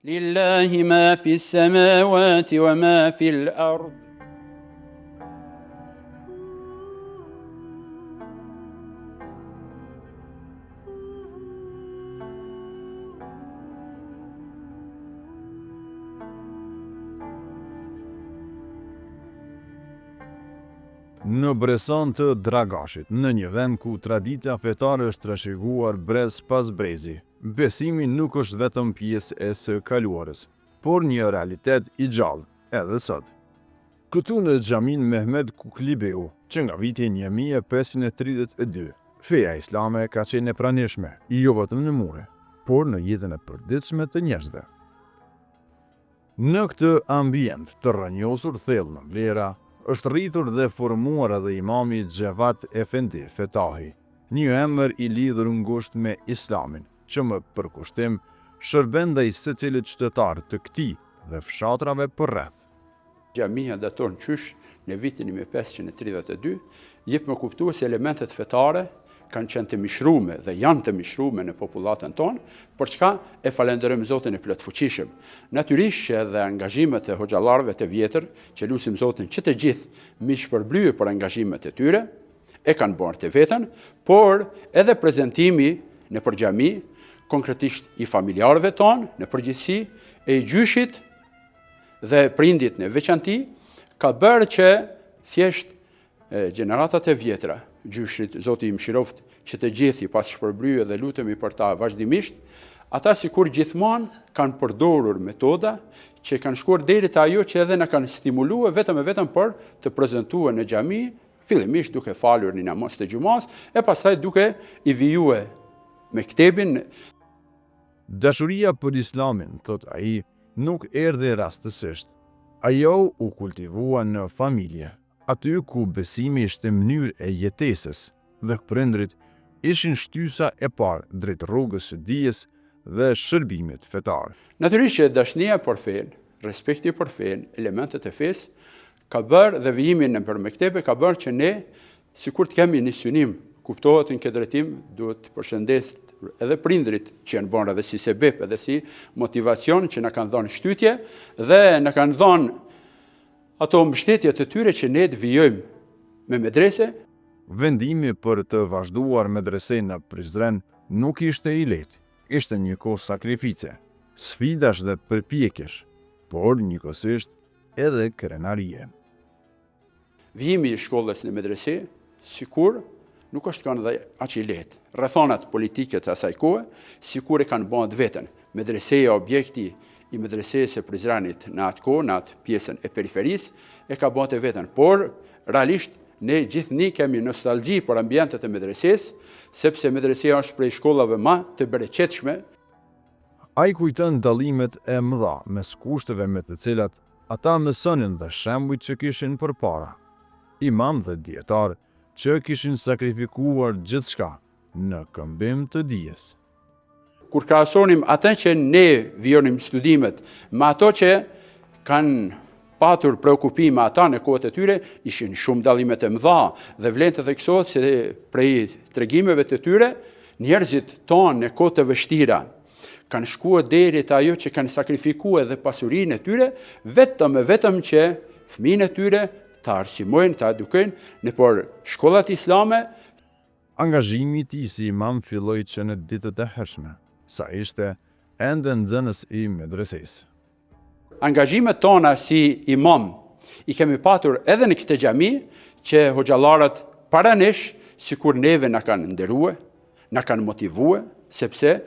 لله ما في السماوات وما في الأرض. Në Bresan të Dragashit, në një vend ku tradita fetare është trashëguar brez pas brezi, besimi nuk është vetëm pjesë e së kaluarës, por një realitet i gjallë, edhe sot. Këtu në xhamin Mehmed Kuklibeu, që nga viti 1532, feja islame ka qenë e pranishme, jo vetëm në mure, por në jetën e përditshme të njerëzve. Në këtë ambient të rrënjosur thellë në vlera, është rritur dhe formuar edhe imami Xhevat Efendi Fetahi, një emër i lidhur ngushtë me Islamin, që më përkushtim shërben ndaj secilit qytetar të këtij dhe fshatrave përreth. Xhamia daton qysh në vitin 1532, jep më kuptuar se elementet fetare kanë qenë të mishrume dhe janë të mishrume në popullatën tonë, për çka e falenderojmë Zotin e plotfuqishëm. Natyrisht që edhe angazhimet e hoxhallarëve të vjetër, që lutim Zotin që të gjithë mi shpërblyej për angazhimet e tyre, e kanë bërë të vetën, por edhe prezantimi në xhami, konkretisht i familjarëve tonë, në përgjithësi, e i gjyshit dhe prindit në veçanti, ka bërë që thjesht gjeneratat e vjetra, gjyshit Zoti i mëshiroft që të gjithë i pas shpërblyej dhe lutemi për ta vazhdimisht, ata sikur gjithmonë kanë përdorur metoda që kanë shkuar deri te ajo që edhe na kanë stimuluar vetëm e vetëm për të prezantuar në xhami, fillimisht duke falur një namaz të xumas e pastaj duke i vijuar me ktebin. Dashuria për Islamin, thot ai, nuk erdhi rastësisht. Ajo u kultivua në familje, aty ku besimi ishte mënyrë e jetesës dhe prindrit ishin shtysa e parë drejt rrugës së dijes dhe shërbimit fetar. Natyrisht që dashnia për fen, respekti për fen, elementet e fesë ka bërë dhe vijimin në për mektebe ka bërë që ne, sikur të kemi një synim, kuptohet në këtë drejtim, duhet të përshëndes edhe prindrit që janë bërë edhe si sebeb, edhe si motivacion që na kanë dhënë shtytje dhe na kanë dhënë ato mbështetje të tyre që ne të vijojmë me medrese. Vendimi për të vazhduar medresen në Prizren nuk ishte i lehtë, ishte një kohë sakrifice, sfidash dhe përpjekjesh, por njëkohësisht edhe krenarie. Vijimi i shkollës në medrese, sikur nuk është kanë dhe aq i lehtë. Rrethonat politike të asaj kohe, sikur e kanë bërë vetën. Medreseja, objekti i medresesë së Prizrenit në atë kohë, në atë pjesën e periferisë, e ka bërë të vetën. Por, realisht, ne gjithni kemi nostalgji për ambientet e medresesë, sepse medreseja është prej shkollave më të bereqetshme. Ai kujton dallimet e mëdha mes kushteve me të cilat ata mësonin dhe shembujt që kishin përpara. Imam dhe dietar që kishin sakrifikuar gjithçka në këmbim të dijes. Kur krahasonim atë që ne vijonim studimet me ato që kanë patur preokupime ata në kohët e tyre, ishin shumë dallimet e mëdha dhe vlen të theksohet se prej tregimeve të tyre, njerëzit tonë në kohët e vështira kanë shkuar deri te ajo që kanë sakrifikuar edhe pasurinë e tyre, vetëm që fëmijët e tyre ta arsimojnë, ta edukojnë nëpër shkollat islame. Angazhimi i tij si imam filloi që në ditët e hershme, sa ishte ende nxënës i medresesë. Angazhimet tona si imam i kemi patur edhe në këtë xhami që hoxhallarët para nesh, sikur neve na kanë nderuar, na kanë motivuar, sepse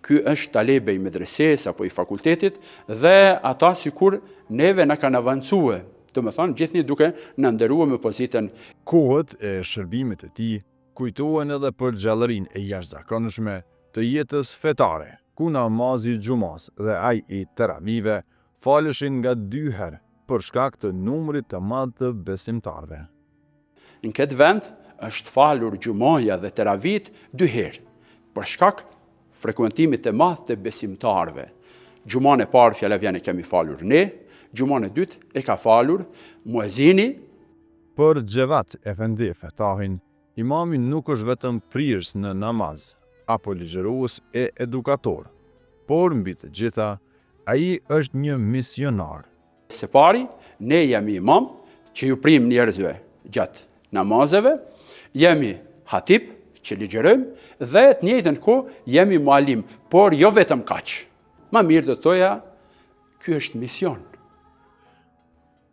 ky është talebe i medresesë apo i fakultetit dhe ata sikur neve na kanë avancuar, domethënë gjithnjë duke na nderuar me pozitën. Kohët e shërbimit të tij kujtohen edhe për gjallërinë e jashtëzakonshme të jetës fetare, ku namazi xumas dhe ai i teravive faleshin nga 2 herë për shkak të numrit të madh të besimtarëve. Në këtë vend është falur xumaja dhe teravit 2 herë, për shkak frekuentimit të madh të besimtarëve. Xhuman e parë fjalëvjen e kemi falur ne, xhuman e dytë e ka falur muezini. Për Xhevat Efendi Fetahin, imami nuk është vetëm prirës në namaz, apo ligjërues e edukator, por mbi të gjitha Ai është një misionar. Se pari, ne jemi imam që ju prim njerëzve gjatë namazeve, jemi hatip që ligjerojmë dhe të njëjtën kohë jemi mualim, por jo vetëm kaq. Ma mirë do të thoja, ky është mision.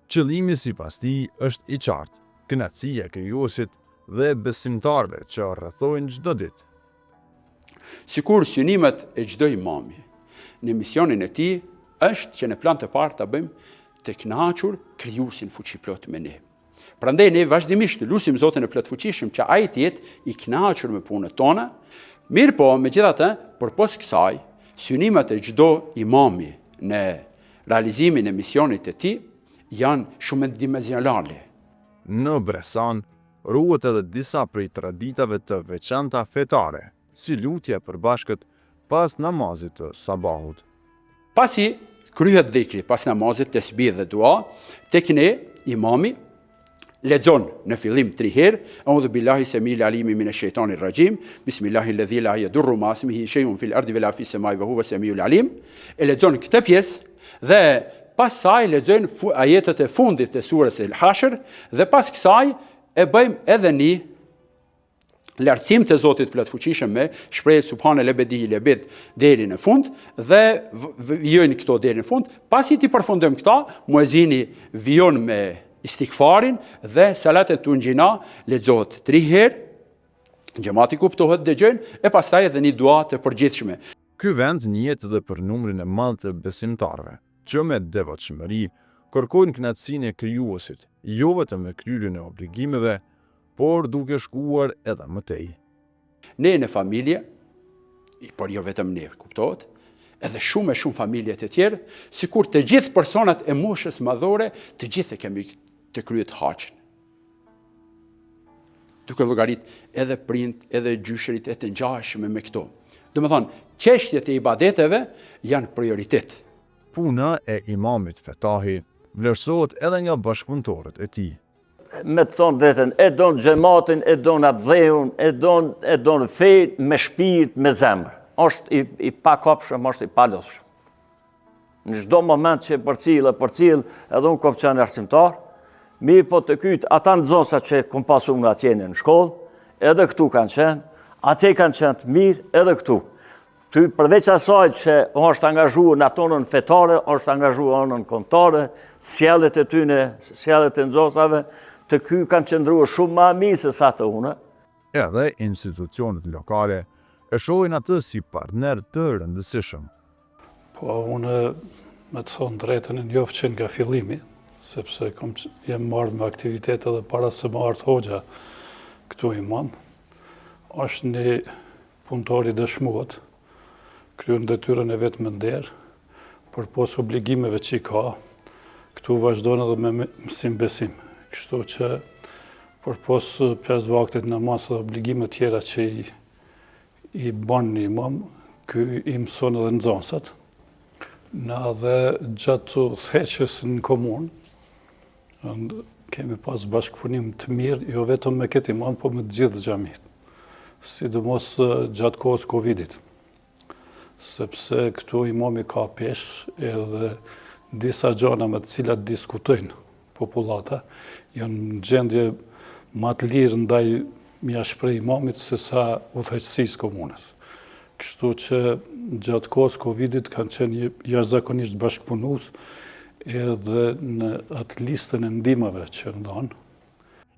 Qëllimi sipas tij është i qartë, kënaqësia e krijuesit dhe besimtarëve që rrethojnë çdo ditë. Sikur synimet e çdo imami në misionin e tij është që në plan të parë ta bëjmë të kënaqur krijuesin fuqiplot me ne. Prandaj ne vazhdimisht lutim Zotin e plotfuqishëm që ai të jetë i kënaqur me punët tona. Mirë po, megjithatë, përpos kësaj, synimet e çdo imami në realizimin e misionit e tij janë shumë dimensionale. Në Bresan ruhet edhe disa prej traditave të veçanta fetare, si lutja për bashkët pas namazit të sabahut. Pasi kryhet dhikri pas namazit të tesbih dhe dua, tek ne imami lexon në fillim 3 herë, A'udhu billahi semil alimi minash shaitanir rajim, bismillahilladzi la yadurru ma ismihi shay'un fil ardi wala fis samai wa huwa samiul alim. E lexon këtë pjesë dhe pas saj lexojnë ajetet e fundit të surës El-Hashr dhe pas kësaj e bëjmë edhe një lartësim të Zotit plotfuqishëm me shprehje subhane lebedi lebed deri në fund dhe vijojnë këto deri në fund. Pasi ti përfundojmë këta, muezini vijon me istikfarin dhe salatet tunjina lexohet 3 herë, xhamati kuptohet dëgjojnë e pastaj edhe një dua të përgjithshme. Ky vend njihet edhe për numrin e madh të besimtarëve, që me devotshmëri kërkojnë kënaqësinë e krijuesit, jo vetëm me kryerjen e obligimeve, por duke shkuar edhe më tej. Ne në familje, por jo vetëm ne, kuptohet, edhe shumë e shumë familje të tjerë, sikur të gjithë personat e moshës madhore, të gjithë e kemi të kryet haçin. Duke llogarit edhe prind, edhe gjyshërit e të ngjashme me këto. Domethënë, çështjet e ibadeteve janë prioritet. Puna e imamit fetahi vlerësohet edhe nga bashkëpunëtorët e tij. Me të thonë drejtën, e donë xhamatin, e donë abdheun, e donë fejt me shpirt, me zemër. Është i pakopshëm, është i palodhshëm. Në çdo moment që përcjell, edhe unë kom qenë arsimtar, mirë po të kytë ata nxënësa që kom pasur unë atje në shkollë, edhe këtu kanë qenë, atje kanë qenë të mirë, edhe këtu. Ty përveç asaj që është angazhuar në atonën fetare, është angazhuar anën kombëtare, sjelljet e tyre, sjelljet e nxënësave, të ky kanë qëndruar shumë më mirë se sa të unë. Edhe institucionet lokale e shohin atë si partner të rëndësishëm. Po unë me të thonë drejtën e njoft që nga fillimi, sepse jem marrë me aktivitet edhe para se më ardhë hoxha këtu imam, është një punëtor i dëshmuar, kryen detyrën e vetë me nder, përpos obligimeve që i ka, këtu vazhdon edhe me mësim besim. Kështu që përpos 5 vaktit namaz dhe obligime tjera që i bën një imam, ky i mëson edhe nxënësat. Na dhe gjatë theqës në komunë, kemi pas bashkëpunim të mirë, jo vetëm me këtë imam, po me të gjithë xhamit. Sidomos gjatë kohës Covidit. Sepse këtu imami ka peshë edhe disa gjëra me të cilat diskutojnë populata, janë në gjendje më të lirë ndaj mja shprej imamit se sa udhëheqësisë komunës. Kështu që gjatë kohës Covidit kanë qenë jashtëzakonisht bashkëpunues edhe në atë listën e ndihmave që ndonë.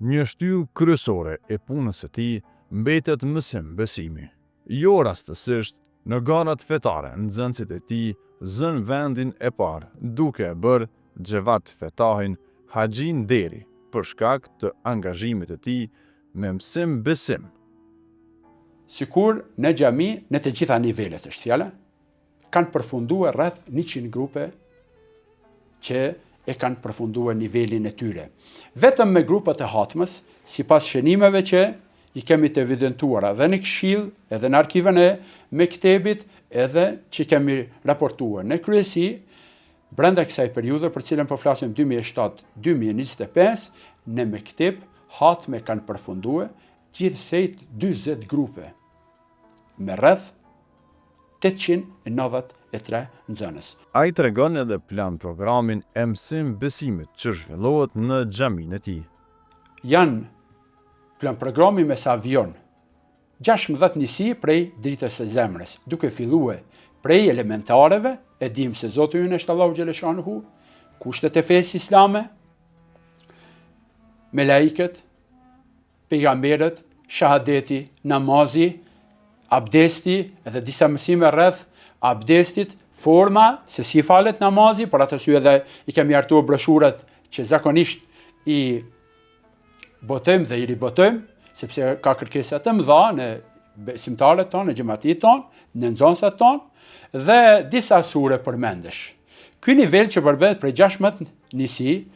Një shtyllë kryesore e punës së tij mbetet mësim besimi. Jo rastësisht, në garat fetare, nxënësit e tij zën vendin e parë, duke e bërë Xhevat Fetahin Haxhin deri për shkak të angazhimit të tij me mësim besim. Sikur në xhami, në të gjitha nivelet është fjala, kanë përfunduar rreth 100 grupe që e kanë përfunduar nivelin e tyre. Vetëm me grupet e hatmës, sipas shënimeve që i kemi të evidentuara edhe në këshill, edhe në arkivën e mektebit, edhe që kemi raportuar në kryesi, brenda kësaj periudhe për cilën po flasim 2007-2025, në mekteb hatme kanë përfunduar gjithsej 40 grupe me rreth 893 nxënës. A i tregon edhe plan programin e mësim besimit që zhvillohet në xhamin e tij. Janë plan programi me savion, 16 nisi prej dritës së zemrës, duke filluar prej elementareve, e dim se Zoti ynë është Allahu xhaleshanuhu, kushtet e fesë islame, me laikët, pejgamberët, shahadeti, namazi, abdesti, edhe disa mësime rreth abdestit, forma se si falet namazi, për atë arsye edhe i kemi hartuar broshurat që zakonisht i botojmë dhe i ribotojmë, sepse ka kërkesa të mëdha në besimtarët tonë, në xhamatit tonë, në nxënësat tonë, dhe disa sure përmendesh. Ky nivel që përbëhet prej 16 nisi,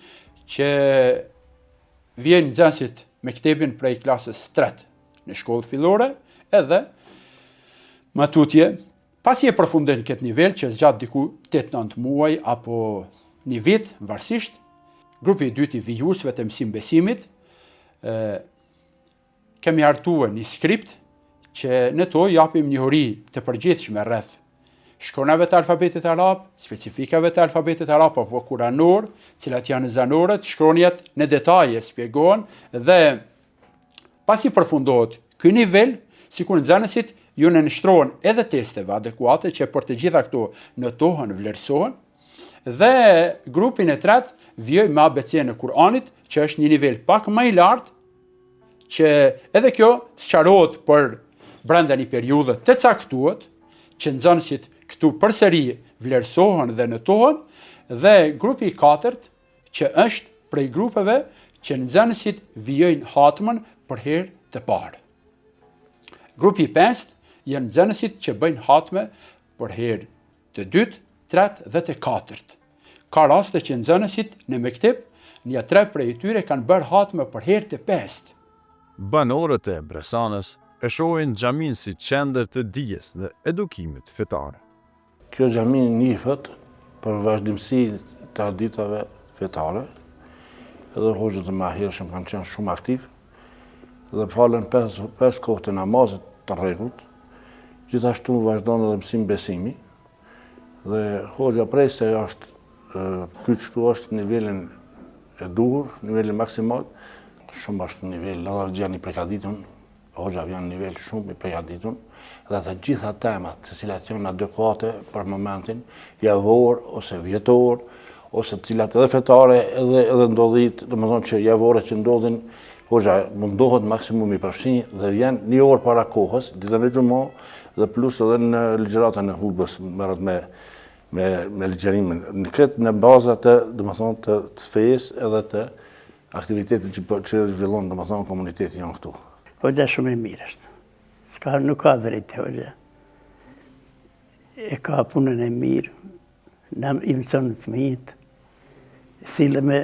që vjen nxënësit me ktebin prej klasës 3 në shkollë fillore, edhe matutje, pasi e përfundojnë këtë nivel që zgjat diku 8-9 muaj apo një vit, varësisht, grupi i dytë i vijuesve të mësim besimit, kemi hartuar një skript që në to japim njohuri të përgjithshme rreth shkronjave të alfabetit arab, specifikave të alfabetit arab apo kuranor, cilat janë zanorët, shkronjat në detaje shpjegohen dhe pasi përfundohet ky nivel, sikur nxënësit ju nënshtrohen edhe testeve adekuate që për të gjitha këto notohen, vlerësohen, dhe grupin e tretë vjoj me ABC-n e Kur'anit, që është një nivel pak më i lartë, që edhe kjo sqarohet për brenda një periudhe të caktuar, që nxënësit këtu përsëri vlerësohen dhe notohen, dhe grupi i katërt, që është prej grupeve që nxënësit vijojnë hatmën për herë të parë. Grupi i pestë janë nxënësit që bëjnë hatme për herë të dytë, tretë dhe të katërt. Ka raste që nxënësit në mekteb, një 3 prej tyre kanë bërë hatme për herë të pestë. Banorët e Bresanës e shohin xhamin si qendër të dijes dhe edukimit fetar. Kjo xhami njihet për vazhdimsi të traditave fetare, edhe hoxhët e mëhershëm kanë qenë shumë aktiv dhe falen 5 kohë të namazit të rregullt. Gjithashtu vazhdon edhe mësim besimi dhe hoxha prej se ky çtu është nivelin e duhur, nivelin maksimal, shumë është nivel, edhe gjeni përgatitur, hoxha vjen në nivel shumë i përgatitur, dhe të gjitha temat të cilat janë adekuate për momentin, javor ose vjetor, ose të cilat edhe fetare edhe ndodhit, domethënë që javore që ndodhin, hoxha mundohet maksimum i përfshi dhe vjen një orë para kohës, ditën e xumë, dhe plus edhe në ligjëratën e hutbës merret me ligjërimin. Në këtë në baza të, domethënë, të fesë edhe të aktivitetit që zhvillon, domethënë, komuniteti janë këtu. Hoxha shumë e mirë është. Nuk ka drejtë hoxha. E ka punën e mirë, i mëson fëmijët, sille me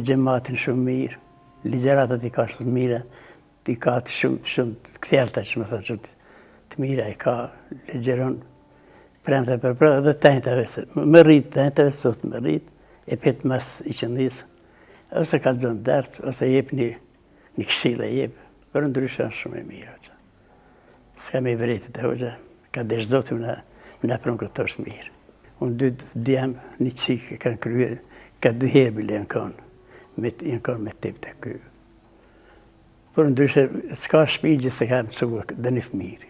xhamatin shumë mirë, ligjëratat i ka shumë mira, i ka shumë të kthjellta, që më thonë, shumë të mira, i ka ligjëron premte për premte dhe tenjtave, më rrit tenjtave, sot më rrit, e pet mas i qëndisë, ose ka zonë dërës, ose jep një këshilla jep, për ndryshe është shumë e mirë. S'ka me i vretit e hoxha, ka deshzoti më në prëmë këtë është mirë. Unë dy djemë një qikë kanë kryer, ka 2 hebile janë kanë me tip të kryer. Për ndryshe, s'ka shpigje se ka mësua dhe një fëmirë.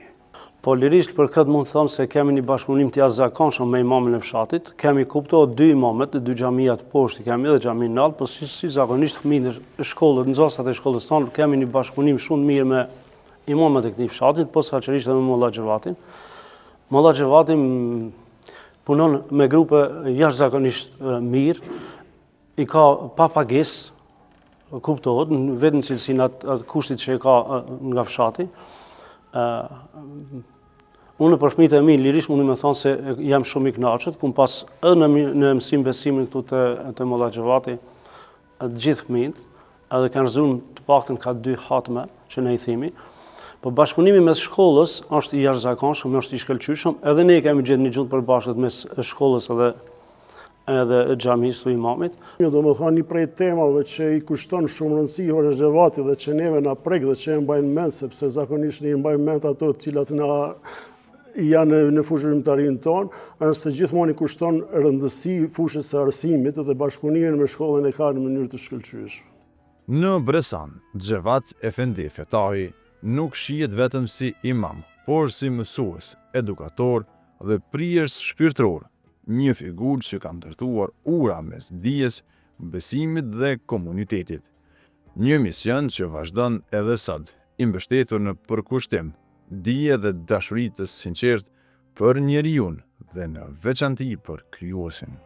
Po lirisht për këtë mund të thamë se kemi një bashkëpunim të jashtëzakonshëm me imamin e fshatit. Kemi kuptuar 2 imamet, 2 xhamijat poshtë kemi dhe xhamin lart, por si zakonisht fëmijët e shkollës, nxënësat e shkollës tonë, kemi një bashkëpunim shumë mirë me imamet e këtij fshatit, posaçërisht edhe me Molla Xhevatin. Molla Xhevati punon me grupe jashtëzakonisht mirë, i ka pa pagesë, kuptohet, vetëm cilësinë atë kushtit që e ka nga fshati. Unë për fëmijët e mi, lirisht mundi me thonë se jam shumë i kënaqur, kum pas edhe në mësim besimin këtu të Molla Xhevati, të gjithë fëmijët, edhe kanë rëzuar të paktën ka 2 hatme që ne i themi. Po bashkëpunimi mes shkollës është i jashtëzakonshëm, është i shkëlqyeshëm, edhe ne kemi gjetur një gjë të përbashkët mes shkollës edhe xhamisë të imamit. Domethënë një prej temave që i kushton shumë rëndësi Hoxha Xhevati dhe që neve na prek dhe që e mbajnë mend, sepse zakonisht ne i mbajmë mend ato të cilat janë në fushërimtarinë tonë, është se gjithmonë i kushton rëndësi fushës së arsimit dhe bashkëpunimit me shkollën e ka në mënyrë të shkëlqyeshme. Në Bresan, Xhevat Efendi Fetahi nuk shihet vetëm si imam, por si mësues, edukator dhe prijes shpirtëror, një figurë që ka ndërtuar ura mes dijes, besimit dhe komunitetit. Një mision që vazhdon edhe sot, i mbështetur në përkushtim, dije dhe dashuri të sinqertë për njeriun dhe në veçanti për Krijuesin.